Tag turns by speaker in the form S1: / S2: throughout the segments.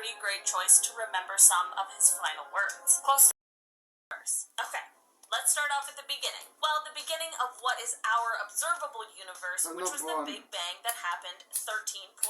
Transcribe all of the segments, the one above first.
S1: pretty great choice to remember some of his final words. Close to universe. Okay, let's start off at the beginning. Well, the beginning of what is our observable universe, which was the Big Bang that happened 13.8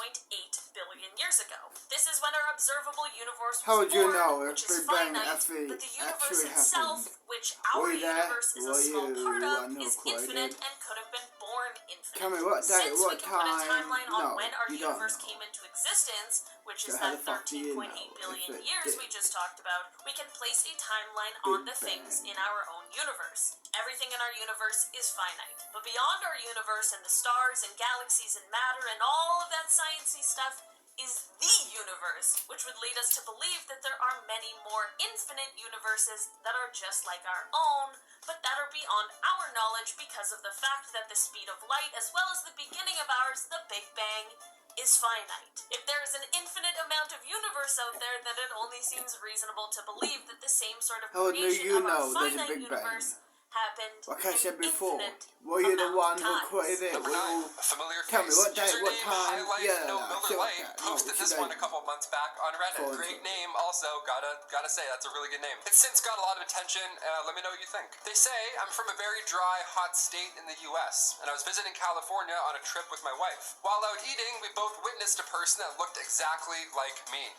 S1: billion years ago. This is when our observable universe was born, which is finite, but the universe itself, which our universe is a small part of, is infinite and could have been born infinite.
S2: Tell me what date,
S1: Since
S2: what
S1: we can put a
S2: time?
S1: timeline on when our
S2: you
S1: universe
S2: don't know.
S1: came into existence, which is
S2: So how
S1: that
S2: the fuck do you
S1: 13.8
S2: know
S1: billion
S2: if it
S1: years
S2: did?
S1: we just talked about, we can place a timeline
S2: Big
S1: on the things
S2: Bang.
S1: in our own universe. Everything in our universe is finite. But beyond our universe and the stars and galaxies and matter and all of that sciencey stuff is the universe, which would lead us to believe that there are many more infinite universes that are just like our own, but that are beyond our knowledge because of the fact that the speed of light, as well as the beginning of ours, the Big Bang, is finite. If there is an infinite amount of universe out there, then it only seems reasonable to believe that the same sort of creation of our finite universe happened
S2: like I said before,
S1: infinite
S2: were you the one who
S1: times.
S2: created it?
S3: Number 9, a familiar
S2: Tell me
S3: face.
S2: what date, what
S3: Username,
S2: time?
S3: Highlight,
S2: Yeah,
S3: no Miller Light,
S2: that.
S3: posted this one a couple months back on Reddit. Great name, also, gotta say, that's a really good name. It's since got a lot of attention, let me know what you think. They say, I'm from a very dry, hot state in the US, and I was visiting California on a trip with my wife. While out eating, we both witnessed a person that looked exactly like me.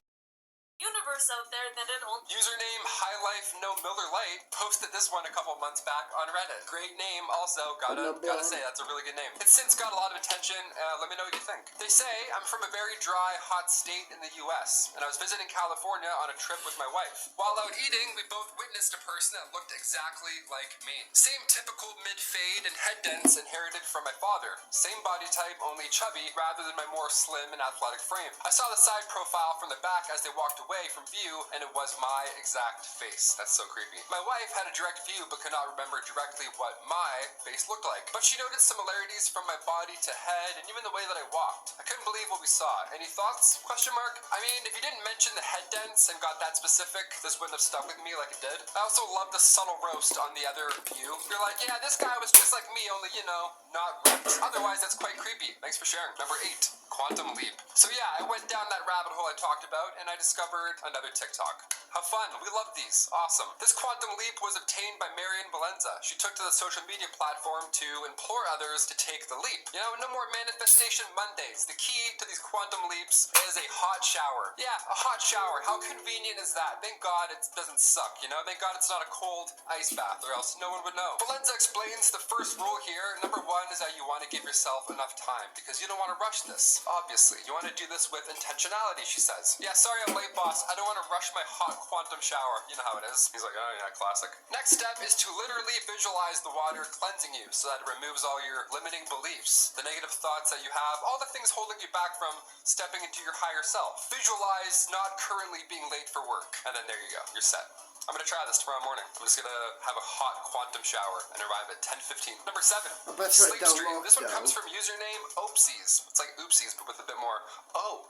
S1: Universe out there that it only...
S3: Username High Life No Miller Light posted this one a couple months back on Reddit. Great name, also, gotta say, that's a really good name. It's since got a lot of attention, let me know what you think. They say, I'm from a very dry, hot state in the US, and I was visiting California on a trip with my wife. While out eating, we both witnessed a person that looked exactly like me. Same typical mid-fade and head dents inherited from my father. Same body type, only chubby, rather than my more slim and athletic frame. I saw the side profile from the back as they walked away from view, and it was my exact face. That's so creepy. My wife had a direct view but could not remember directly what my face looked like. But she noted similarities from my body to head and even the way that I walked. I couldn't believe what we saw. Any thoughts? Question mark? I mean, if you didn't mention the head dents and got that specific, this wouldn't have stuck with me like it did. I also love the subtle roast on the other view. You're like, yeah, this guy was just like me, only, you know, not ripped. Otherwise, that's quite creepy. Thanks for sharing. Number 8, quantum leap. So yeah, I went down that rabbit hole I talked about, and I discovered another TikTok. How fun. We love these. Awesome. This quantum leap was obtained by Marian Valenza. She took to the social media platform to implore others to take the leap. You know, no more manifestation Mondays. The key to these quantum leaps is a hot shower. Yeah, a hot shower. How convenient is that? Thank God it doesn't suck, you know? Thank God it's not a cold ice bath, or else no one would know. Valenza explains the first rule here. Number 1 is that you want to give yourself enough time, because you don't want to rush this, obviously. You want to do this with intentionality, she says. Yeah, sorry I'm late, boss. I don't want to rush my hot quantum shower. You know how it is. He's like, oh yeah, classic. Next step is to literally visualize the water cleansing you so that it removes all your limiting beliefs, the negative thoughts that you have, all the things holding you back from stepping into your higher self. Visualize not currently being late for work, and then there you go. You're set. I'm gonna try this tomorrow morning. I'm just gonna have a hot quantum shower and arrive at 10:15. Number 7, sleep stream. This one comes from username Oopsies. It's like oopsies, but with a bit more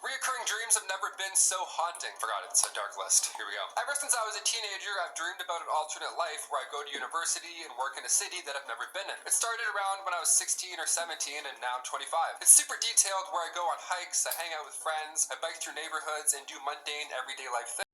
S3: reoccurring dreams have never been so haunting. Forgot it's a dark list. Here we go. Ever since I was a teenager, I've dreamed about an alternate life where I go to university and work in a city that I've never been in. It started around when I was 16 or 17, and now I'm 25. It's super detailed where I go on hikes, I hang out with friends, I bike through neighborhoods, and do mundane everyday life things.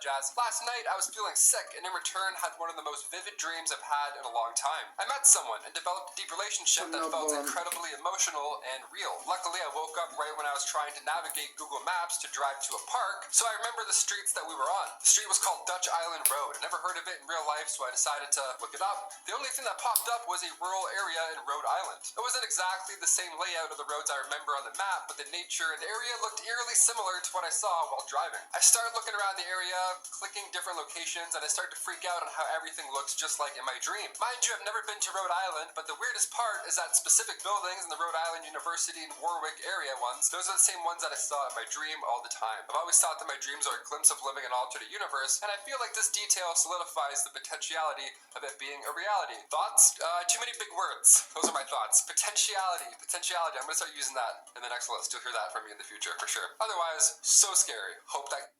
S3: Jazz. Last night, I was feeling sick, and in return, had one of the most vivid dreams I've had in a long time. I met someone and developed a deep relationship that felt incredibly emotional and real. Luckily, I woke up right when I was trying to navigate Google Maps to drive to a park, so I remember the streets that we were on. The street was called Dutch Island Road. I never heard of it in real life, so I decided to look it up. The only thing that popped up was a rural area in Rhode Island. It wasn't exactly the same layout of the roads I remember on the map, but the nature and area looked eerily similar to what I saw while driving. I started looking around the area, clicking different locations, and I started to freak out on how everything looks just like in my dream. Mind you, I've never been to Rhode Island, but the weirdest part is that specific buildings in the Rhode Island University and Warwick area ones, those are the same ones that I saw in my dream all the time. I've always thought that my dreams are a glimpse of living an alternate universe, and I feel like this detail solidifies the potentiality of it being a reality. Thoughts? Too many big words. Those are my thoughts. Potentiality. Potentiality. I'm gonna start using that in the next list. You'll hear that from me in the future, for sure. Otherwise, so scary. Hope that...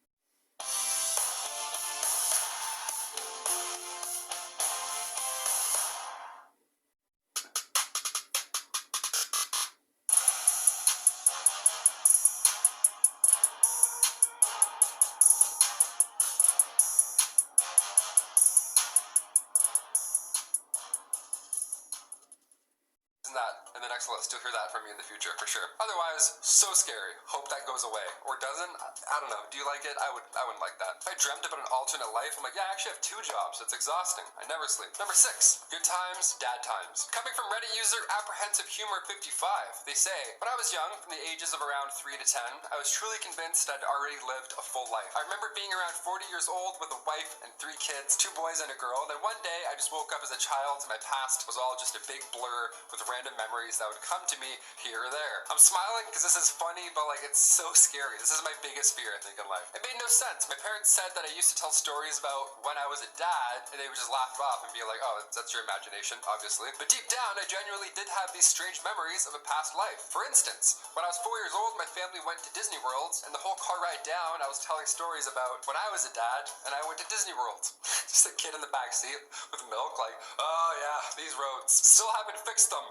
S3: that in the next list. You'll hear that from me in the future for sure. Otherwise, so scary. Hope that goes away. Or doesn't? I don't know. Do you like it? I wouldn't like that. If I dreamt about an alternate life, I'm like, yeah, I actually have 2 jobs. It's exhausting. I never sleep. Number 6, good times, dad times. Coming from Reddit user Apprehensive Humor 55, they say, when I was young, from the ages of around 3 to 10, I was truly convinced I'd already lived a full life. I remember being around 40 years old with a wife and 3 kids, 2 boys and a girl. Then one day, I just woke up as a child, and my past was all just a big blur with random memories that would come to me here or there. I'm smiling because this is funny, but like it's so scary. This is my biggest fear, I think, in life. It made no sense. My parents said that I used to tell stories about when I was a dad, and they would just laugh it off and be like, oh, that's your imagination, obviously. But deep down, I genuinely did have these strange memories of a past life. For instance, when I was 4 years old, my family went to Disney World, and the whole car ride down, I was telling stories about when I was a dad, and I went to Disney World. Just a kid in the back seat with milk, like, oh yeah, these roads. Still haven't fixed them.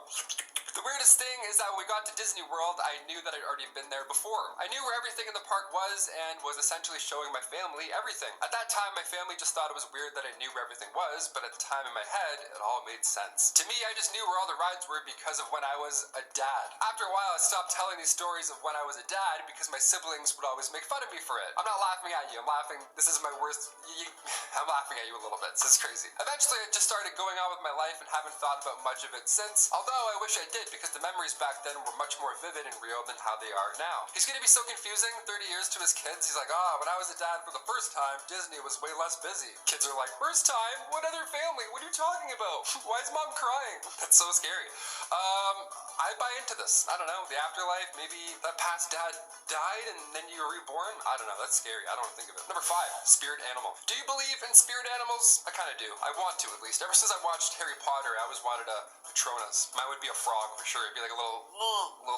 S3: The weirdest thing is that when we got to Disney World, I knew that I'd already been there before. I knew where everything in the park was and was essentially showing my family everything. At that time, my family just thought it was weird that I knew where everything was, but at the time in my head, it all made sense. To me, I just knew where all the rides were because of when I was a dad. After a while, I stopped telling these stories of when I was a dad because my siblings would always make fun of me for it. I'm not laughing at you. I'm laughing. This is my worst. I'm laughing at you a little bit. This is crazy. Eventually, I just started going on with my life and haven't thought about much of it since, although I wish I did because the memories back then were much more vivid and real than how they are now. He's gonna be so confusing 30 years to his kids. He's like, when I was a dad for the first time, Disney was way less busy. Kids are like, first time? What other family? What are you talking about? Why is mom crying? That's so scary. I buy into this. I don't know, the afterlife, maybe that past dad died and then you were reborn? I don't know, that's scary. I don't think of it. Number 5, spirit animal. Do you believe in spirit animals? I kind of do. I want to, at least. Ever since I watched Harry Potter, I always wanted a Patronus. Mine would be a frog for sure. It'd be like a little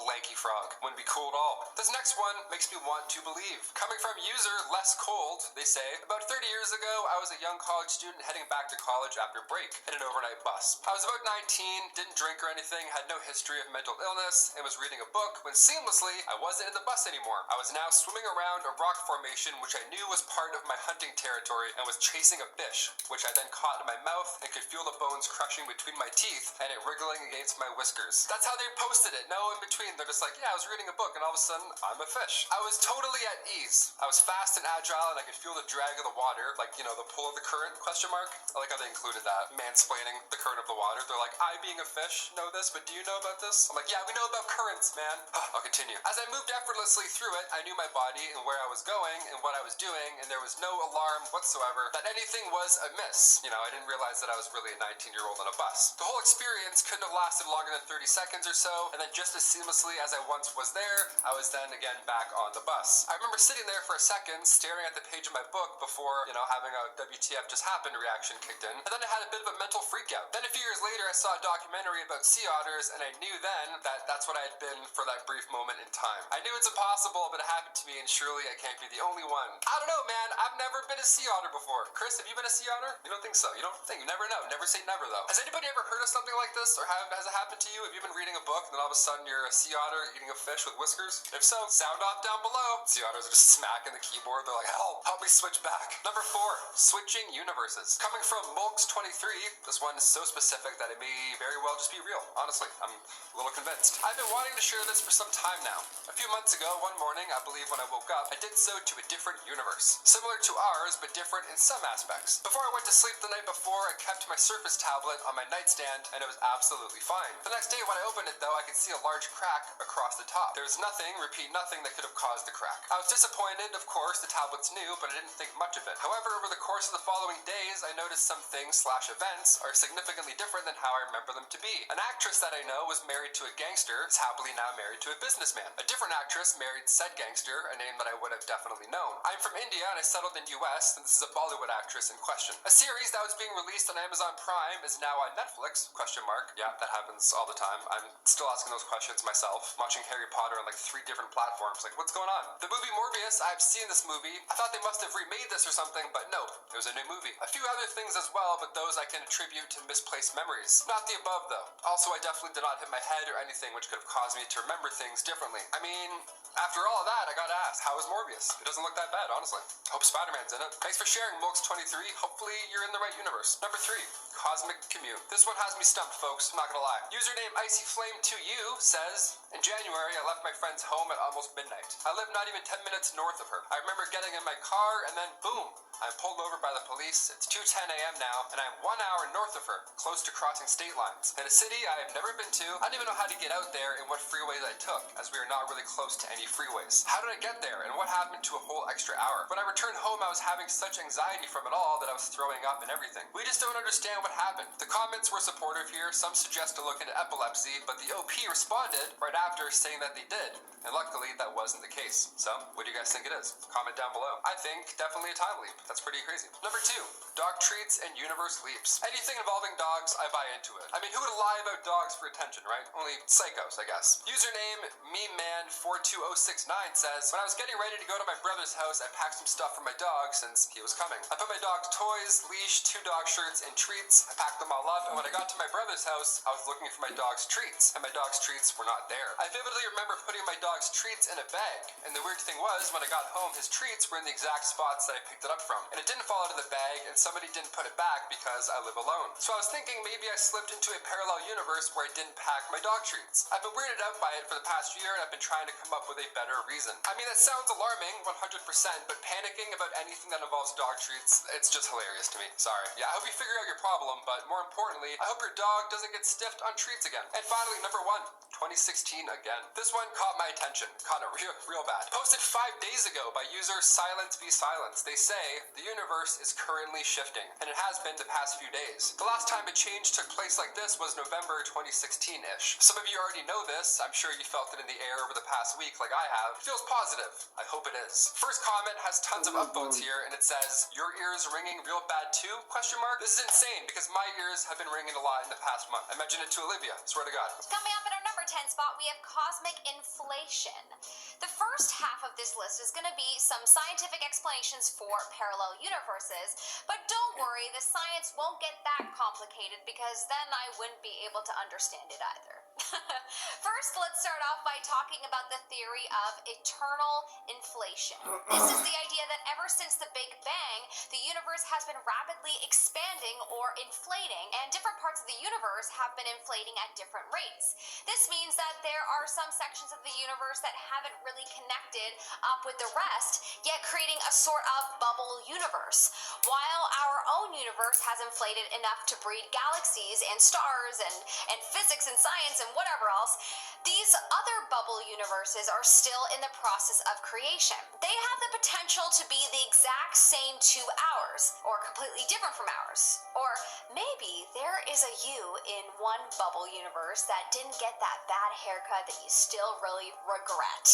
S3: lanky frog. Wouldn't be cool at all. This next one makes me want to believe. Coming from user Less Cold, they say, about 30 years ago, I was a young college student heading back to college after break in an overnight bus. I was about 19, didn't drink or anything, had no history of mental illness, and was reading a book when seamlessly I wasn't in the bus anymore. I was now swimming around a rock formation which I knew was part of my hunting territory and was chasing a fish, which I then caught in my mouth and could feel the bones crushing between my teeth and it wriggling against my whiskers. That's how they posted it. No in between. They're just like, yeah, I was reading a book and all of a sudden I'm a fish. I was totally at ease. I was fast and agile and I could feel the drag of the water, like, you know, the pull of the current, question mark. I like how they included that. Mansplaining the current of the water. They're like, I being a fish know this, but do you know about this? I'm like, yeah, we know about currents, man. I'll continue. As I moved effortlessly through it, I knew my body and where I was going and what I was doing, and there was no alarm whatsoever that anything was amiss. You know, I didn't realize that I was really a 19-year-old on a bus. The whole experience couldn't have lasted longer than 30 seconds or so, and then just as seamlessly as I once was there, I was then again back on the bus. I remember sitting there for a second, staring at the page of my book before, you know, having a WTF just happened reaction kicked in, and then I had a bit of a mental freak out. Then a few years later, I saw a documentary about sea otters, and I knew then that that's what I had been for that brief moment in time. I knew it's impossible, but it happened to me, and surely I can't be the only one. I don't know, man. I've never been a sea otter before. Chris, have you been a sea otter? You don't think so? You don't think? You never know. Never say never, though. Has anybody ever heard of something like this, or has it happened to you? Have you been reading a book, and then all of a sudden you're a sea otter eating a fish with whiskers? If so, sound off down below. Sea otters are just smacking the keyboard. They're like, help me switch back. Number 4, switching universes. Coming from Mulks23, this one is so specific that it may very well just be real. Honestly, I'm a little convinced. I've been wanting to share this for some time now. A few months ago, one morning, I believe when I woke up, I did so to a different universe. Similar to ours, but different in some aspects. Before I went to sleep the night before, I kept my Surface tablet on my nightstand, and it was absolutely fine. The next day when I opened it, though, I could see a large crack across the top. There was nothing, repeat nothing, that could have caused the crack. I was disappointed, of course, the tablet's new, but I didn't think much of it. However, over the course of the following days, I noticed some things/events are significantly different than how I remember them to be. An actress that I know was married to a gangster, is happily now married to a businessman. A different actress married said gangster, a name that I would have definitely known. I'm from India and I settled in US, and this is a Bollywood actress in question. A series that was being released on Amazon Prime is now on Netflix, question mark. Yeah, that happens all the time. I'm still asking those questions myself. I'm watching Harry Potter on like 3 different platforms. Like, what's going on? The movie Morbius, I've seen this movie. I thought they must have remade this or something, but no, it was a new movie. A few other things as well, but those I can attribute to misplaced memories. Not the above, though. Also, I definitely did not hit my head or anything which could have caused me to remember things differently. I mean, after all of that, I gotta ask, how is Morbius? It doesn't look that bad, honestly. Hope Spider-Man's in it. Thanks for sharing, Mulks23. Hopefully you're in the right universe. Number 3, Cosmic Commute. This one has me stumped, folks. I'm not gonna lie. Username Icy Flame to You says, in January, I left my friend's home at almost midnight. I live not even 10 minutes north of her. I remember getting in my car and then boom, I'm pulled over by the police. It's 2:10 a.m. now, and I'm 1 hour north of her, close to crossing state lines. In a city I have never been to, I don't even know how to get out there and what freeways I took, as we are not really close to any freeways. How did I get there, and what happened to a whole extra hour? When I returned home, I was having such anxiety from it all that I was throwing up and everything. We just don't understand what happened. The comments were supportive here. Some suggest to look into epilepsy, but the OP responded right after saying that they did, and luckily that wasn't the case. So, what do you guys think it is? Comment down below. I think definitely a time leap. That's pretty crazy. Number 2, dog treats and universe leaps. Anything involving dogs, I buy into it. I mean, who would lie about dogs for attention, right? Only psychos, I guess. Username mememan42069 says, when I was getting ready to go to my brother's house, I packed some stuff for my dog since he was coming. I put my dog's toys, leash, 2 dog shirts, and treats. I packed them all up, and when I got to my brother's house, I was looking for my dog's treats, and my dog's treats were not there. I vividly remember putting my dog's treats in a bag, and the weird thing was, when I got home, his treats were in the exact spots that I picked it up from, and it didn't fall out of the bag, and somebody didn't put it back because I live alone. So I was thinking maybe I slipped into a parallel universe where I didn't pack my dog treats. I've been weirded out by it for the past year, and I've been trying to come up with a better reason. I mean, that sounds alarming, 100%, but panicking about anything that involves dog treats, it's just hilarious to me. Sorry. Yeah, I hope you figure out your problem, but more importantly, I hope your dog doesn't get stiffed on treats again. And finally, number 1, 2016 again. This one caught my attention. Caught it real bad. Posted 5 days ago by user Silence Be Silence. They say, the universe is currently shifting, and it has been the past few days. The last time a change took place like this was November 2016-ish. Some of you already know this. I'm sure you felt it in the air over the past week like I have. It feels positive. I hope it is. First comment has tons of upvotes here, and it says, your ears ringing real bad too? Question mark. This is insane, because my ears have been ringing a lot in the past month. I mentioned it to Olivia. Swear to God.
S4: Coming up at our number 10 spot, we have cosmic inflation. The first half of this list is going to be some scientific explanations for parallel universes, but don't worry, the science won't get that complicated because then I wouldn't be able to understand it either. First, let's start off by talking about the theory of eternal inflation. This is the idea that ever since the Big Bang, the universe has been rapidly expanding or inflating, and different parts of the universe have been inflating at different rates. This means that there are some sections of the universe that haven't really connected up with the rest, yet creating a sort of bubble universe. While our own universe has inflated enough to breed galaxies and stars and physics and science and whatever else, these other bubble universes are still in the process of creation. They have the potential to be the exact same to ours, or completely different from ours. Or maybe there is a you in one bubble universe that didn't get that bad haircut that you still really regret.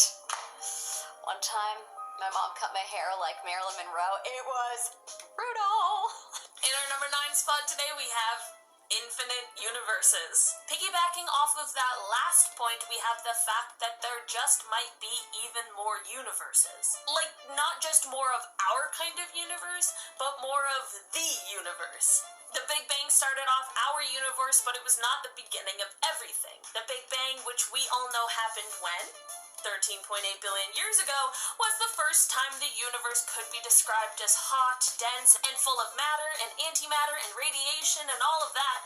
S4: One time, my mom cut my hair like Marilyn Monroe. It was brutal.
S1: In our number 9 spot today, we have infinite universes. Piggybacking off of that last point, we have the fact that there just might be even more universes. Like, not just more of our kind of universe, but more of the universe. The Big Bang started off our universe, but it was not the beginning of everything. The Big Bang, which we all know happened when? 13.8 billion years ago, was the first time the universe could be described as hot, dense, and full of matter and antimatter and radiation and all of that.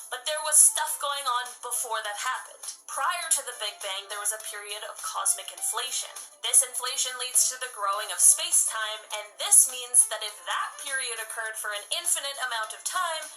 S1: But there was stuff going on before that happened. Prior to the Big Bang, there was a period of cosmic inflation. This inflation leads to the growing of space-time, and this means that if that period occurred for an infinite amount of time,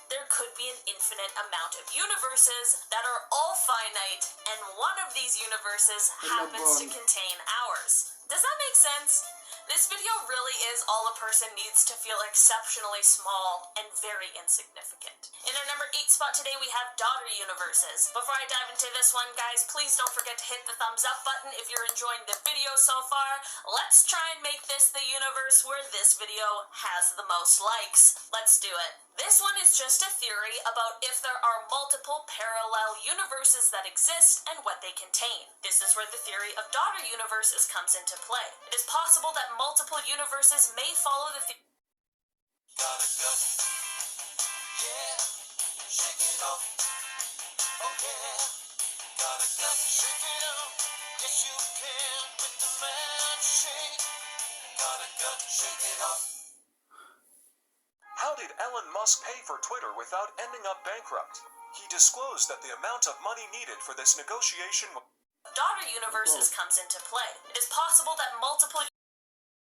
S1: there could be an infinite amount of universes that are all finite, and one of these universes happens to contain ours. Does that make sense? This video really is all a person needs to feel exceptionally small and very insignificant. In our number 8 spot today, we have daughter universes. Before I dive into this one, guys, please don't forget to hit the thumbs up button if you're enjoying the video so far. Let's try and make this the universe where this video has the most likes. Let's do it. This one is just a theory about if there are multiple parallel universes that exist and what they contain. This is where the theory of daughter universes comes into play. It is possible that multiple universes may follow the theory.
S5: Yeah, shake it off. Oh yeah, shake it off. Yes you can with the man shake. Shake it off.
S6: How did Elon Musk pay for Twitter without ending up bankrupt?
S5: He disclosed that the amount of money needed for this negotiation
S1: Daughter universes comes into play. It is possible that multiple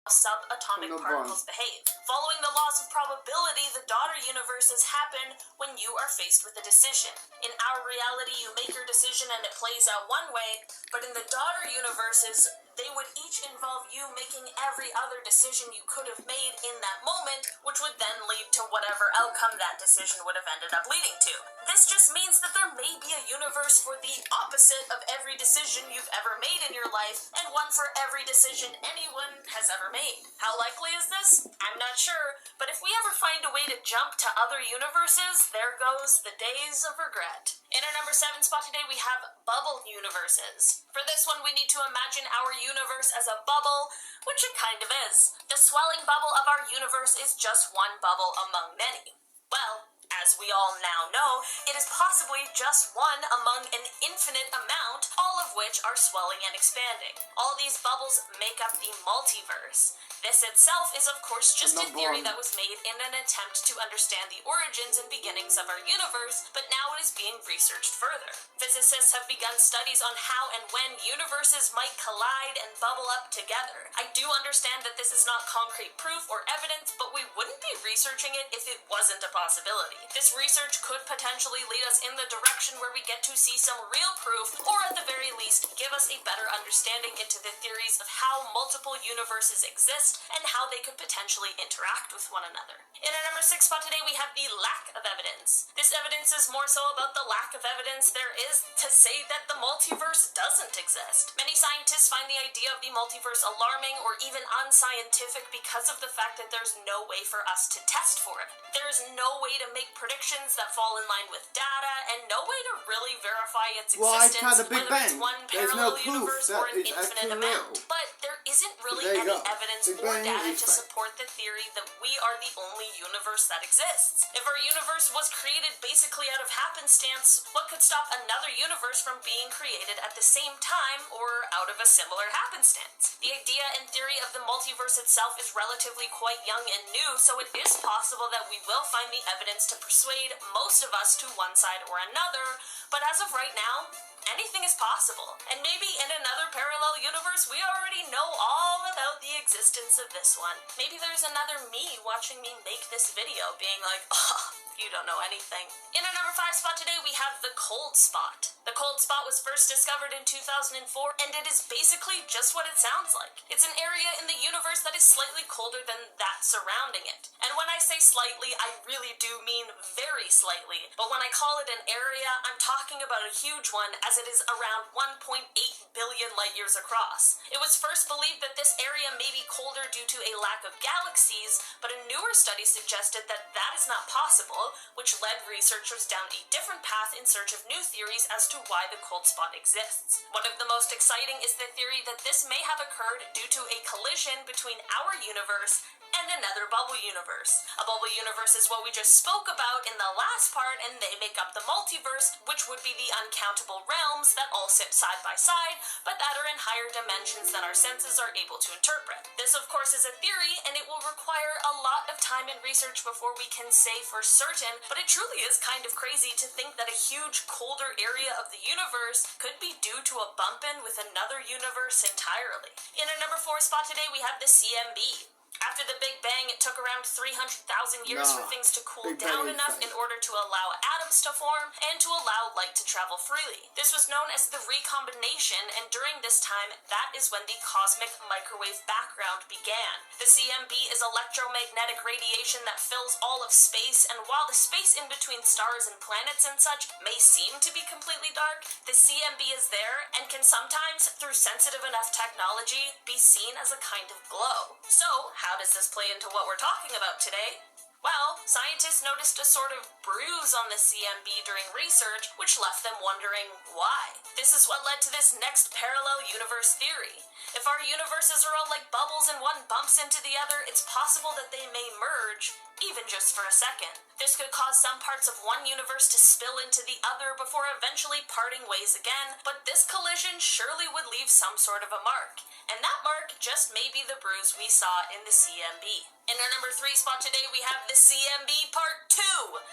S1: subatomic particles behave. Following the laws of probability, the daughter universes happen when you are faced with a decision. In our reality, you make your decision and it plays out one way, but in the daughter universes, they would each involve you making every other decision you could have made in that moment, which would then lead to whatever outcome that decision would have ended up leading to. This just means that there may be a universe for the opposite of every decision you've ever made in your life, and one for every decision anyone has ever made. How likely is this? I'm not sure, but if we ever find a way to jump to other universes, there goes the days of regret. In our number 7 spot today, we have bubble universes. For this one, we need to imagine our universe as a bubble, which it kind of is. The swelling bubble of our universe is just one bubble among many. Well, as we all now know, it is possibly just one among an infinite amount, all of which are swelling and expanding. All these bubbles make up the multiverse. This itself is, of course, just a theory that was made in an attempt to understand the origins and beginnings of our universe, but now it is being researched further. Physicists have begun studies on how and when universes might collide and bubble up together. I do understand that this is not concrete proof or evidence, but we wouldn't be researching it if it wasn't a possibility. This research could potentially lead us in the direction where we get to see some real proof, or at the very least, give us a better understanding into the theories of how multiple universes exist and how they could potentially interact with one another. In our number 6 spot today, we have the lack of evidence. This evidence is more so about the lack of evidence there is to say that the multiverse doesn't exist. Many scientists find the idea of the multiverse alarming or even unscientific because of the fact that there's no way for us to test for it. There is no way to make predictions that fall in line with data, and no way to really verify its existence, whether it's one parallel universe or an infinite amount. But there isn't really any evidence or data to support the theory that we are the only universe that exists. If our universe was created basically out of happenstance, what could stop another universe from being created at the same time or out of a similar happenstance? The idea and theory of the multiverse itself is relatively quite young and new, so it is possible that we will find the evidence to persuade most of us to one side or another, but as of right now, anything is possible. And maybe in another parallel universe, we already know all about the existence of this one. Maybe there's another me watching me make this video being like, oh, you don't know anything. In our number 5 spot today, we have the cold spot. The cold spot was first discovered in 2004, and it is basically just what it sounds like. It's an area in the universe that is slightly colder than that surrounding it. And when I say slightly, I really do mean very slightly. But when I call it an area, I'm talking about a huge one, as it is around 1.8 billion light years across. It was first believed that this area may be colder due to a lack of galaxies, but a newer study suggested that that is not possible, which led researchers down a different path in search of new theories as to why the cold spot exists. One of the most exciting is the theory that this may have occurred due to a collision between our universe and another bubble universe. A bubble universe is what we just spoke about in the last part, and they make up the multiverse, which would be the uncountable realms that all sit side by side, but that are in higher dimensions than our senses are able to interpret. This, of course, is a theory, and it will require a lot of time and research before we can say for certain, but it truly is kind of crazy to think that a huge, colder area of the universe could be due to a bump-in with another universe entirely. In our number 4 spot today, we have the CMB. After the Big Bang, it took around 300,000 years for things to cool down enough in order to allow atoms to form and to allow light to travel freely. This was known as the recombination, and during this time, that is when the cosmic microwave background began. The CMB is electromagnetic radiation that fills all of space, and while the space in between stars and planets and such may seem to be completely dark, the CMB is there and can sometimes, through sensitive enough technology, be seen as a kind of glow. So, how does this play into what we're talking about today? Well, scientists noticed a sort of bruise on the CMB during research, which left them wondering why. This is what led to this next parallel universe theory. If our universes are all like bubbles and one bumps into the other, it's possible that they may merge, even just for a second. This could cause some parts of one universe to spill into the other before eventually parting ways again, but this collision surely would leave some sort of a mark. And that mark just may be the bruise we saw in the CMB. In our number 3 spot today, we have the CMB Part 2.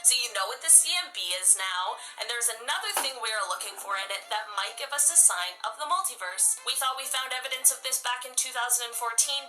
S1: So you know what the CMB is now, and there's another thing we are looking for in it that might give us a sign of the multiverse. We thought we found evidence of this back in 2014,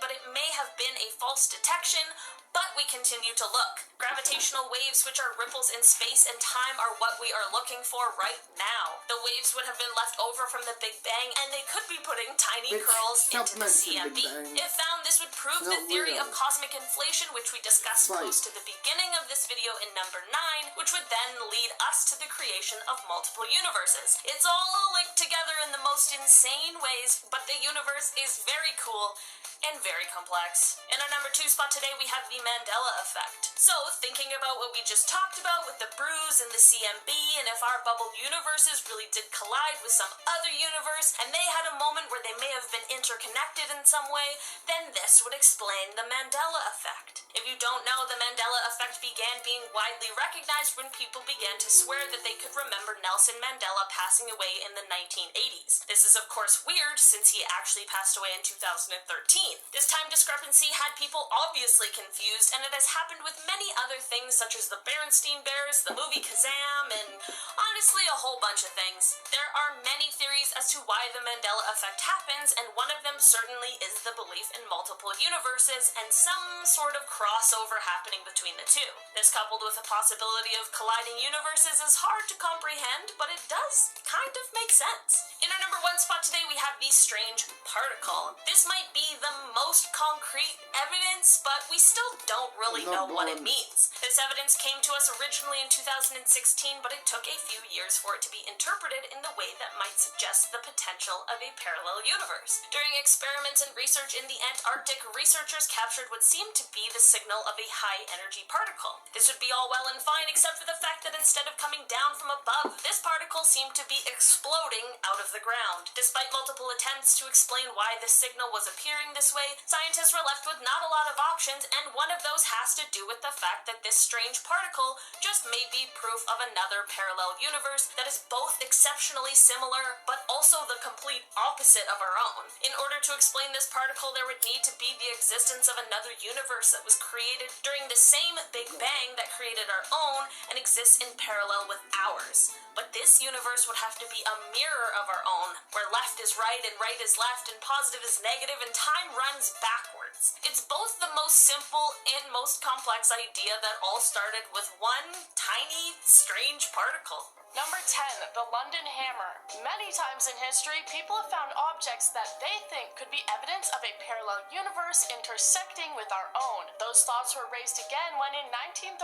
S1: but it may have been a false detection, but we continue to look. Gravitational waves, which are ripples in space and time, are what we are looking for right now. The waves would have been left over from the Big Bang, and they could be putting tiny curls into the CMB. If found, this would prove the theory of cosmic inflation, which we discussed close to the beginning of this video in number 9, which would then lead us to the creation of multiple universes. It's all linked together in the most insane ways, but the universe is very cool and very complex. In our number 2 spot today, we have the Mandela effect. So, thinking about what we just talked about with the bruise and the CMB, and if our bubble universes really did collide with some other universe, and they had a moment where they may have been interconnected in some way, then this would explain the Mandela effect. If you don't know, the Mandela effect began being widely recognized when people began to swear that they could remember Nelson Mandela passing away in the 1980s. This is of course weird, since he actually passed away in 2013. This time discrepancy had people obviously confused, and it has happened with many other things such as the Berenstain Bears, the movie Kazam, and honestly a whole bunch of things. There are many theories as to why the Mandela effect happens, and one of them certainly is the belief in multiple universes and some sort of crossover happening between the two. This, coupled with the possibility of colliding universes, is hard to comprehend, but it does kind of make sense. In our number 1 spot today, we have the strange particle. This might be the most concrete evidence, but we still don't really know what it means. This evidence came to us originally in 2016, but it took a few years for it to be interpreted in the way that might suggest the potential of a parallel universe. During experiments and research in the Antarctic, researchers captured what seemed to be the signal of a high-energy particle. This would be all well and fine, except for the fact that instead of coming down from above, this particle seemed to be exploding out of the ground. Despite multiple attempts to explain why this signal was appearing this way, scientists were left with not a lot of options, and one of those has to do with the fact that this strange particle just may be proof of another parallel universe that is both exceptionally similar, but also the complete opposite of our own. In order to explain this particle, there would need to be the existence of another universe that was created during the same Big Bang that created our own and exists in parallel with ours. But this universe would have to be a mirror of our own, where left is right and right is left and positive is negative and time runs backwards. It's both the most simple and most complex idea that all started with one tiny, strange particle.
S6: Number 10, the London Hammer. Many times in history, people have found objects that they think could be evidence of a parallel universe intersecting with our own. Those thoughts were raised again when in 1936,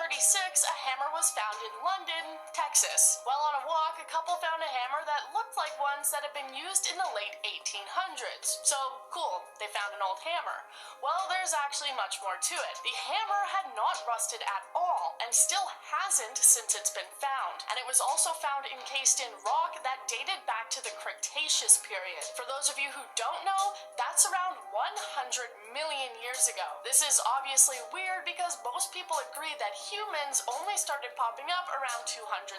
S6: a hammer was found in London, Texas. While on a walk, a couple found a hammer that looked like ones that had been used in the late 1800s. So, cool, they found an old hammer. Well, there's actually much more to it. The hammer had not rusted at all, and still hasn't since it's been found. And it was also found encased in rock that dated back to the Cretaceous period. For those of you who don't know, that's around 100 million years ago. This is obviously weird because most people agree that humans only started popping up around 200,000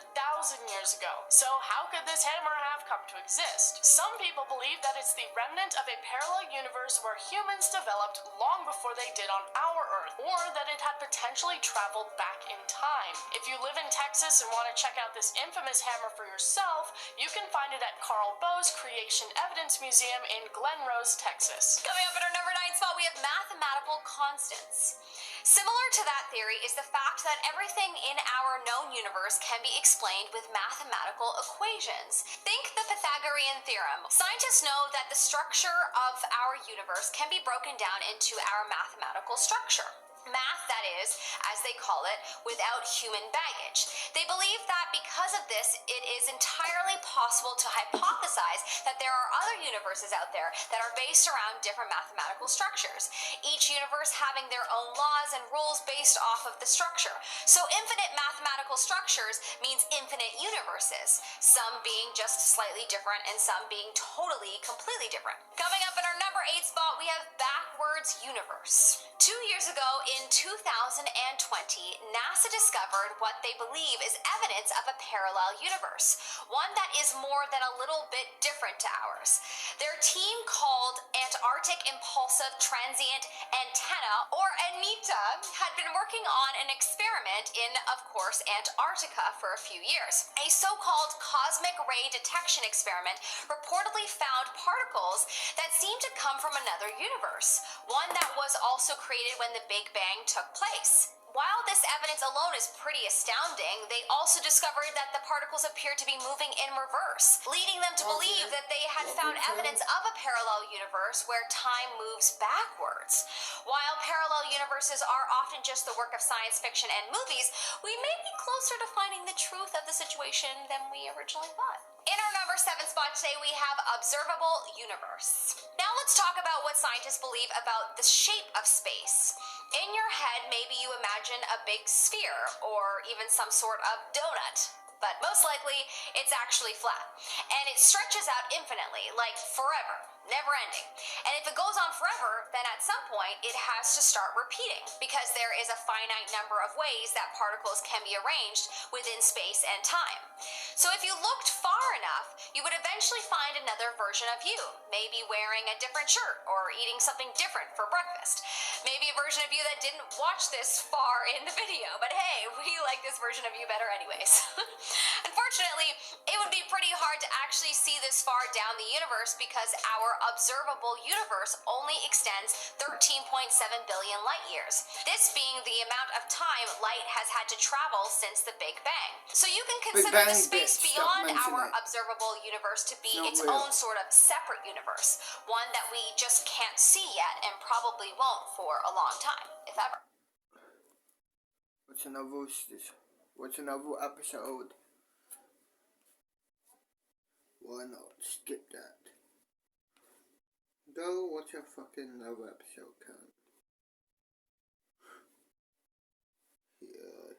S6: years ago. So how could this hammer have come to exist? Some people believe that it's the remnant of a parallel universe where humans developed long before they did on our Earth, or that it had potentially traveled back in time. If you live in Texas and want to check out this infamous hammer for yourself, you can find it at Carl Bowe's Creation Evidence Museum in Glen Rose, Texas.
S4: Coming up at our number 9 spot, we have mathematical constants. Similar to that theory is the fact that everything in our known universe can be explained with mathematical equations. Think the Pythagorean theorem. Scientists know that the structure of our universe can be broken down into our mathematical structure. Math, that is, as they call it, without human baggage. They believe that because of this, it is entirely possible to hypothesize that there are other universes out there that are based around different mathematical structures, each universe having their own laws and rules based off of the structure. So infinite mathematical structures means infinite universes, some being just slightly different and some being completely different. Coming up in our number 8 spot, we have backwards universe. 2 years ago, in 2020, NASA discovered what they believe is evidence of a parallel universe, one that is more than a little bit different to ours. Their team, called Antarctic Impulsive Transient Antenna, or ANITA, had been working on an experiment in, of course, Antarctica for a few years. A so-called cosmic ray detection experiment reportedly found particles that seemed to come from another universe, one that was also created when the Big Bang took place. While this evidence alone is pretty astounding, they also discovered that the particles appeared to be moving in reverse, leading them to believe that they had found evidence of a parallel universe where time moves backwards. While parallel universes are often just the work of science fiction and movies, we may be closer to finding the truth of the situation than we originally thought. In our number 7 spot today, we have observable universe. Now let's talk about what scientists believe about the shape of space. In your head, maybe you imagine a big sphere or even some sort of donut, but most likely it's actually flat. And it stretches out infinitely, like forever, never ending. And if it goes on forever, then at some point it has to start repeating, because there is a finite number of ways that particles can be arranged within space and time. So if you looked far enough, you would eventually find another version of you, maybe wearing a different shirt or eating something different for breakfast. Maybe a version of you that didn't watch this far in the video, but hey, we like this version of you better anyways. Unfortunately, it would be pretty hard to actually see this far down the universe because our observable universe only extends 13.7 billion light years, this being the amount of time light has had to travel since the Big Bang. So you can consider the space beyond our observable universe to be its own sort of separate universe, one that we just can't see yet and probably won't for a long time, if ever.
S2: What's another episode? Why not? Skip that. Go watch a fucking another episode, cunt. Yeah.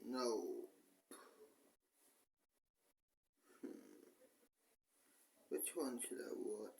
S2: No. Which one should I watch?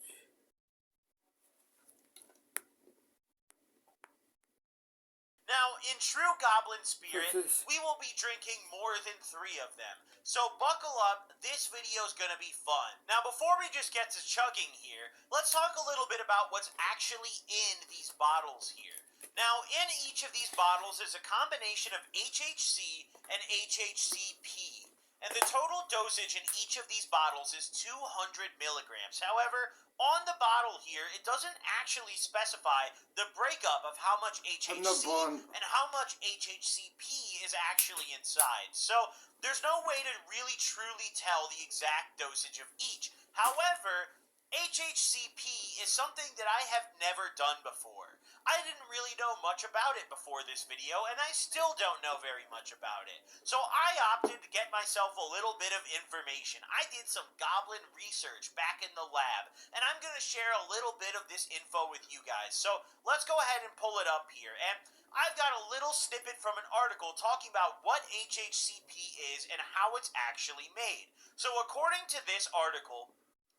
S5: Now, in true goblin spirit, we will be drinking more than 3 of them. So buckle up, this video is going to be fun. Now, before we just get to chugging here, let's talk a little bit about what's actually in these bottles here. Now, in each of these bottles is a combination of HHC and HHCP. And the total dosage in each of these bottles is 200 milligrams. However, on the bottle here, it doesn't actually specify the breakup of how much HHC and how much HHCP is actually inside. So, there's no way to really truly tell the exact dosage of each. However, HHCP is something that I have never done before. I didn't really know much about it before this video, and I still don't know very much about it. So I opted to get myself a little bit of information. I did some goblin research back in the lab, and I'm going to share a little bit of this info with you guys. So let's go ahead and pull it up here. And I've got a little snippet from an article talking about what HHCP is and how it's actually made. So according to this article,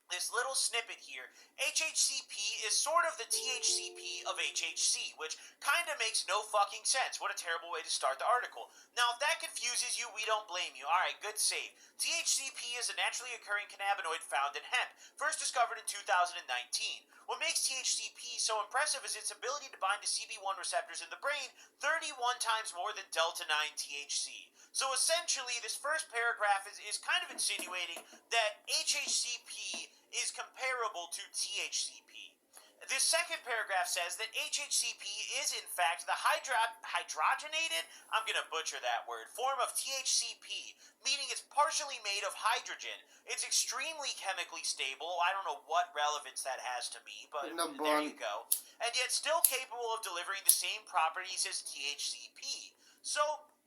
S5: this little snippet here, HHCP is sort of the THCP of HHC, which kind of makes no fucking sense. What a terrible way to start the article. Now, if that confuses you, we don't blame you. Alright, good save. THCP is a naturally occurring cannabinoid found in hemp, first discovered in 2019. What makes THCP so impressive is its ability to bind to CB1 receptors in the brain 31 times more than delta-9 THC. So essentially, this first paragraph is kind of insinuating that HHCP is comparable to THCP. This second paragraph says that HHCP is in fact the hydrogenated, I'm going to butcher that word, form of THCP, meaning it's partially made of hydrogen. It's extremely chemically stable. I don't know what relevance that has to me, but there you go. And yet still capable of delivering the same properties as THCP. So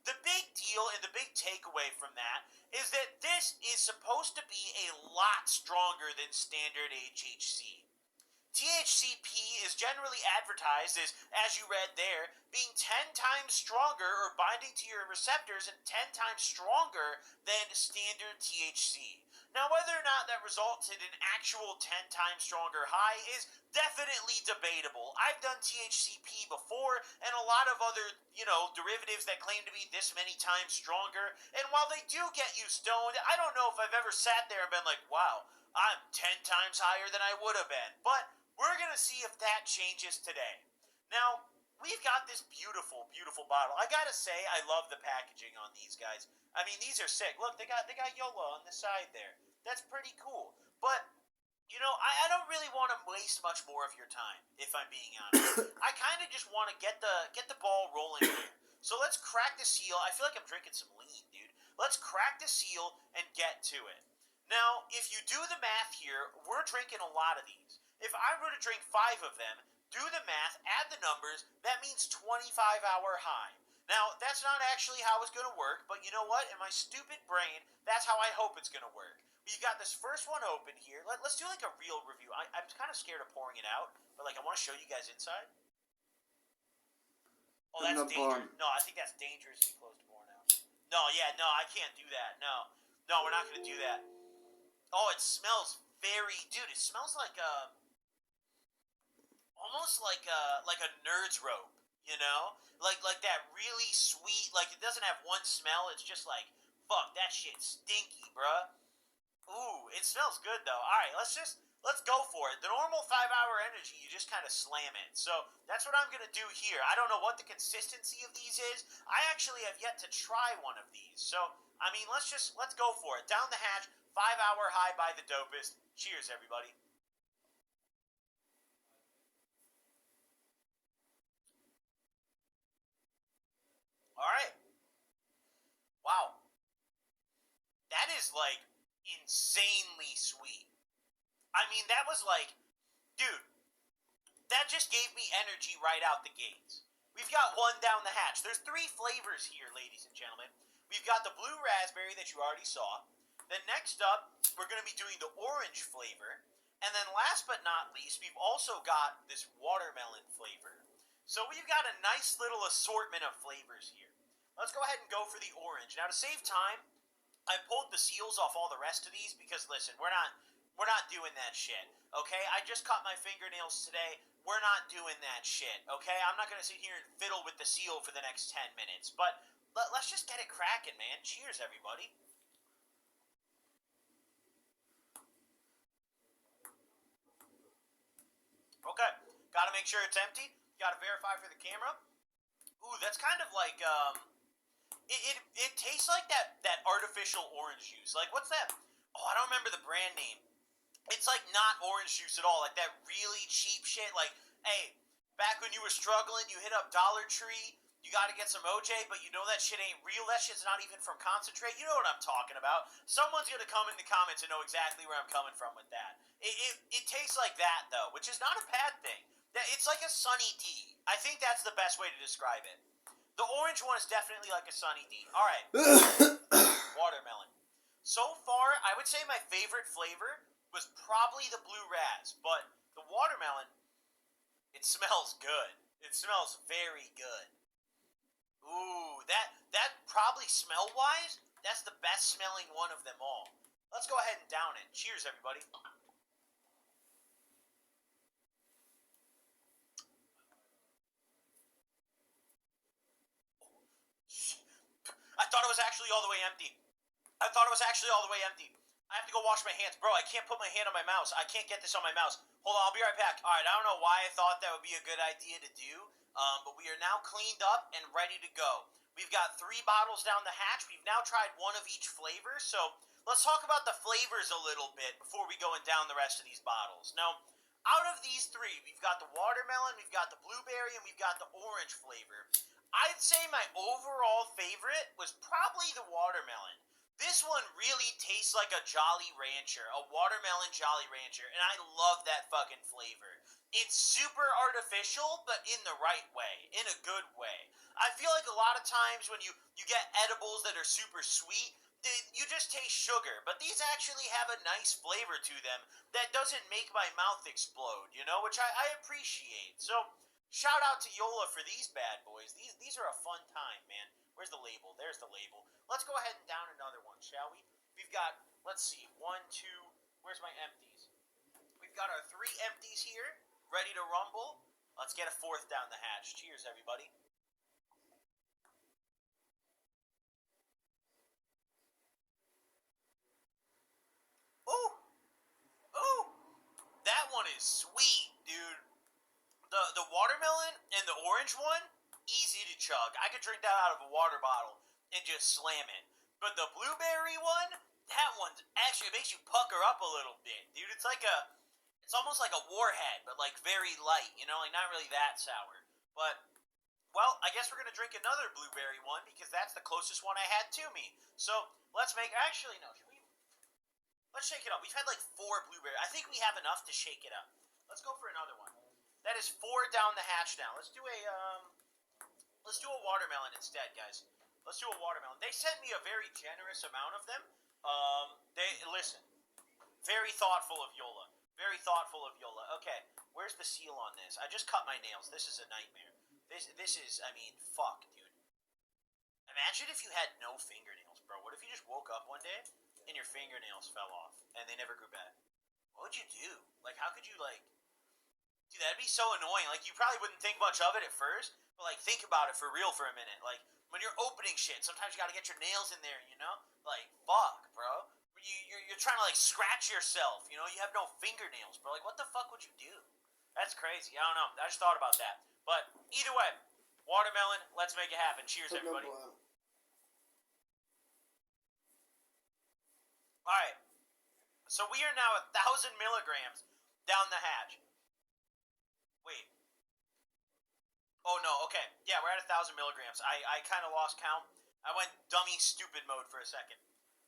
S5: the big deal and the big takeaway from that is that this is supposed to be a lot stronger than standard HHC. THCP is generally advertised as you read there, being 10 times stronger or binding to your receptors and 10 times stronger than standard THC.
S7: Now, whether or not that results in an actual 10 times stronger high is definitely debatable. I've done THCP before, and a lot of other, derivatives that claim to be this many times stronger, and while they do get you stoned, I don't know if I've ever sat there and been like, wow, I'm 10 times higher than I would have been. But we're going to see if that changes today. Now, we've got this beautiful, beautiful bottle. I gotta say, I love the packaging on these guys. I mean, these are sick. Look, they got YOLO on the side there. That's pretty cool. But, I don't really want to waste much more of your time, if I'm being honest. I kind of just want to get the ball rolling here. So let's crack the seal. I feel like I'm drinking some lean, dude. Let's crack the seal and get to it. Now, if you do the math here, we're drinking a lot of these. If I were to drink 5 of them, do the math, add the numbers, that means 25-hour high. Now, that's not actually how it's going to work, but you know what? In my stupid brain, that's how I hope it's going to work. We've got this first one open here. Let's do like a real review. I'm kind of scared of pouring it out, but I want to show you guys inside. Oh, that's dangerous. No, I think that's dangerously close to pouring out. No, I can't do that. No, we're not going to do that. Oh, it smells dude, it smells like almost like a nerd's robe, like that really sweet, like it doesn't have one smell. It's just like, fuck, that shit's stinky, bruh. Ooh, it smells good though. All right, let's go for it. The normal 5-hour energy, you just kind of slam it. So that's what I'm gonna do here. I don't know what the consistency of these is. I actually have yet to try one of these. So I mean, let's go for it. Down the hatch, 5-hour high by the dopest. Cheers, everybody. All right. Wow. That is like insanely sweet. I mean, that was like, dude, that just gave me energy right out the gates. We've got one down the hatch. There's 3 flavors here, ladies and gentlemen. We've got the blue raspberry that you already saw. Then next up, we're going to be doing the orange flavor. And then last but not least, we've also got this watermelon flavor. So we've got a nice little assortment of flavors here. Let's go ahead and go for the orange. Now, to save time, I pulled the seals off all the rest of these because, listen, we're not doing that shit, okay? I just cut my fingernails today. We're not doing that shit, okay? I'm not going to sit here and fiddle with the seal for the next 10 minutes. But let's just get it cracking, man. Cheers, everybody. Okay, gotta make sure it's empty. Gotta verify for the camera. Ooh, that's kind of like, it tastes like that artificial orange juice. Like, what's that? Oh, I don't remember the brand name. It's like not orange juice at all. Like that really cheap shit. Like, hey, back when you were struggling, you hit up Dollar Tree. You gotta get some OJ, but you know that shit ain't real. That shit's not even from concentrate. You know what I'm talking about. Someone's gonna come in the comments and know exactly where I'm coming from with that. It tastes like that, though, which is not a bad thing. It's like a Sunny D. I think that's the best way to describe it. The orange one is definitely like a Sunny D. Alright. Watermelon. So far, I would say my favorite flavor was probably the blue ras, but the watermelon, it smells good. It smells very good. Ooh, that probably smell-wise, that's the best smelling one of them all. Let's go ahead and down it. Cheers, everybody. I thought it was actually all the way empty. I have to go wash my hands. Bro, I can't put my hand on my mouse. I can't get this on my mouse. Hold on, I'll be right back. Alright, I don't know why I thought that would be a good idea to do, but we are now cleaned up and ready to go. We've got 3 bottles down the hatch. We've now tried one of each flavor, so let's talk about the flavors a little bit before we go and down the rest of these bottles. Now, out of these 3, we've got the watermelon, we've got the blueberry, and we've got the orange flavor. I'd say my overall favorite was probably the watermelon. This one really tastes like a Jolly Rancher, a watermelon Jolly Rancher, and I love that fucking flavor. It's super artificial, but in the right way, in a good way. I feel like a lot of times when you get edibles that are super sweet, you just taste sugar, but these actually have a nice flavor to them that doesn't make my mouth explode, which I appreciate. So, shout out to Yola for these bad boys. These are a fun time, man. Where's the label? There's the label. Let's go ahead and down another one, shall we? We've got Let's see. 1, 2. Where's my empties? We've got our 3 empties here, ready to rumble. Let's get a 4th down the hatch. Cheers, everybody. Ooh! Ooh! That one is sweet, dude. The watermelon and the orange one, easy to chug. I could drink that out of a water bottle and just slam it. But the blueberry one, that one's actually, it makes you pucker up a little bit, dude. It's almost like a warhead, but like very light, you know, like not really that sour. But, well, I guess we're gonna drink another blueberry one because that's the closest one I had to me. So, let's make, actually, no, let's shake it up. We've had like 4 blueberry. I think we have enough to shake it up. Let's go for another one. That is 4 down the hatch now. Let's do a watermelon instead, guys. Let's do a watermelon. They sent me a very generous amount of them. Listen, very thoughtful of Yola. Very thoughtful of Yola. Okay, where's the seal on this? I just cut my nails. This is a nightmare. This is, I mean, fuck, dude. Imagine if you had no fingernails, bro. What if you just woke up one day and your fingernails fell off and they never grew back? What would you do? Like, how could you, like... Dude, that'd be so annoying. Like, you probably wouldn't think much of it at first, but, like, think about it for real for a minute. Like, when you're opening shit, sometimes you gotta get your nails in there, you know? Like, fuck, bro. You're trying to, like, scratch yourself, you know? You have no fingernails, bro. Like, what the fuck would you do? That's crazy. I don't know. I just thought about that. But, either way, watermelon, let's make it happen. Cheers, everybody. Alright. So, we are now 1,000 milligrams down the hatch. Wait. Oh, no, okay. Yeah, we're at 1,000 milligrams. I kind of lost count. I went dummy stupid mode for a second.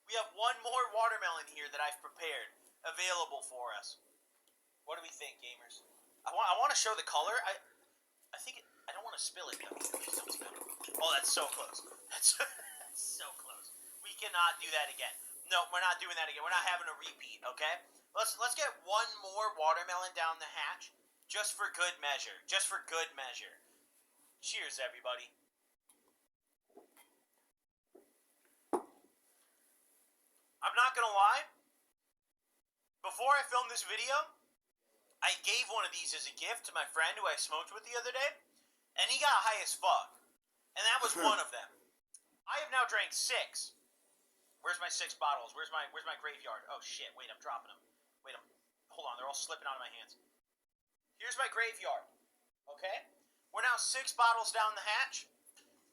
S7: We have one more watermelon here that I've prepared, available for us. What do we think, gamers? I want to show the color. I think I don't want to spill it, though. Please don't spill it. Oh, that's so close. That's so close. We cannot do that again. No, we're not doing that again. We're not having a repeat, okay? Let's get one more watermelon down the hatch. Just for good measure. Just for good measure. Cheers, everybody. I'm not gonna lie. Before I filmed this video, I gave one of these as a gift to my friend who I smoked with the other day, and he got high as fuck. And that was one of them. I have now drank 6. Where's my 6 bottles? Where's my graveyard? Oh shit, wait, I'm dropping them. Wait, hold on, they're all slipping out of my hands. Here's my graveyard, okay? We're now 6 bottles down the hatch.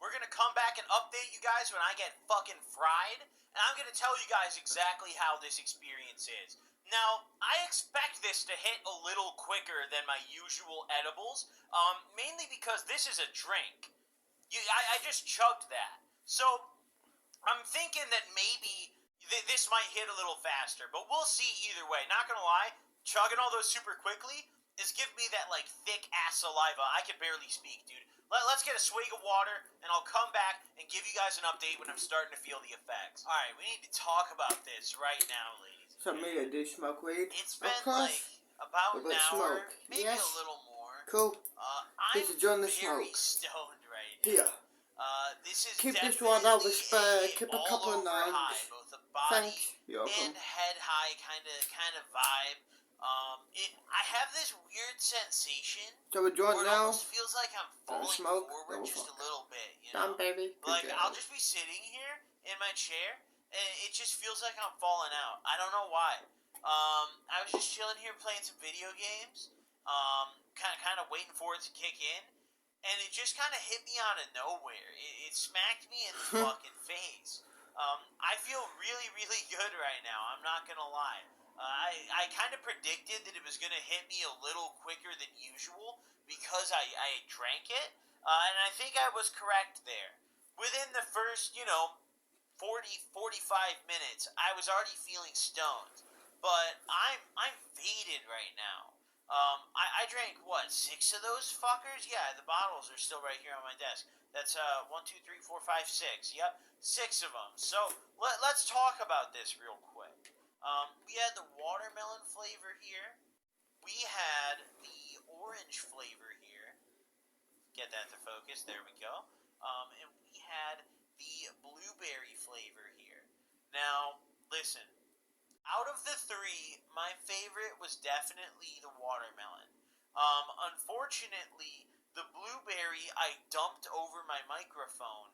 S7: We're gonna come back and update you guys when I get fucking fried, and I'm gonna tell you guys exactly how this experience is. Now, I expect this to hit a little quicker than my usual edibles, mainly because this is a drink. I just chugged that. So, I'm thinking that maybe this might hit a little faster, but we'll see either way. Not gonna lie, chugging all those super quickly is giving me that, like, thick-ass saliva. I can barely speak, dude. Let's get a swig of water, and I'll come back and give you guys an update when I'm starting to feel the effects. Alright, we need to talk about this right now, ladies.
S2: So me, I do smoke weed.
S7: It's been, like, about an hour,
S2: smoke.
S7: maybe
S2: Yes.
S7: a little more.
S2: Cool.
S7: I'm
S2: This is John the
S7: very
S2: Smoke.
S7: stoned right now.
S2: Here.
S7: This is
S2: Keep this
S7: definitely
S2: one over spare. Keep a
S7: all
S2: couple of
S7: over
S2: nines.
S7: high, both a body
S2: Thanks. You're
S7: and
S2: welcome.
S7: head high kind of vibe. I have this weird sensation
S2: So we're
S7: where
S2: joined
S7: it
S2: now.
S7: almost feels like I'm
S2: Don't
S7: falling
S2: smoke,
S7: forward
S2: don't
S7: just
S2: fuck.
S7: a little bit, you
S2: Done,
S7: know?
S2: baby. Good
S7: Like,
S2: job.
S7: I'll just be sitting here in my chair, and it just feels like I'm falling out. I don't know why. I was just chilling here playing some video games, kind of waiting for it to kick in, and it just kind of hit me out of nowhere. It smacked me in the fucking face. I feel really, really good right now. I'm not gonna lie. I kind of predicted that it was gonna hit me a little quicker than usual because I drank it, and I think I was correct there. Within the first, 40-45 minutes, I was already feeling stoned, but I'm faded right now. I drank, 6 of those fuckers? Yeah, the bottles are still right here on my desk. That's, 1, 2, 3, 4, 5, 6. Yep, 6 of them. So, let's talk about this real quick. We had the watermelon flavor here. We had the orange flavor here. Get that to focus. There we go. And we had the blueberry flavor here. Now, listen. Out of the three, my favorite was definitely the watermelon. Unfortunately, the blueberry I dumped over my microphone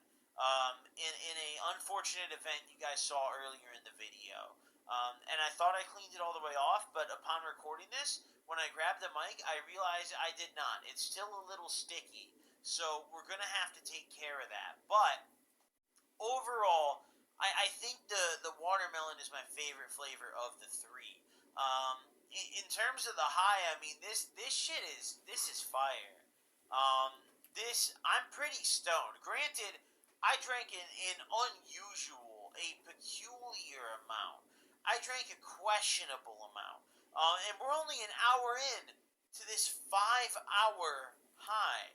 S7: in a unfortunate event you guys saw earlier in the video. And I thought I cleaned it all the way off, but upon recording this, when I grabbed the mic, I realized I did not. It's still a little sticky, so we're gonna have to take care of that. But overall, I think the watermelon is my favorite flavor of the three. In terms of the high, I mean this is fire. This I'm pretty stoned. Granted, I drank an unusual, a peculiar amount. I drank a questionable amount, and we're only an hour in to this 5 hour high.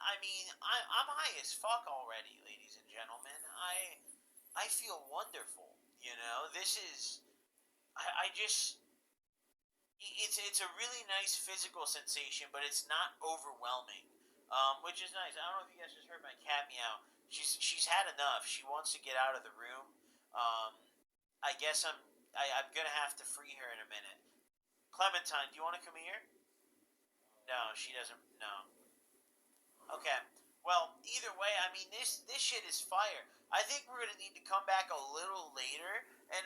S7: I mean, I'm high as fuck already, ladies and gentlemen. I feel wonderful. You know, this is I just it's a really nice physical sensation, but it's not overwhelming, which is nice. I don't know if you guys just heard my cat meow. She's had enough. She wants to get out of the room. Um, I guess I'm gonna have to free her in a minute. Clementine, do you want to come here? No, she doesn't. No. Okay. Well, either way, I mean this shit is fire. I think we're gonna need to come back a little later and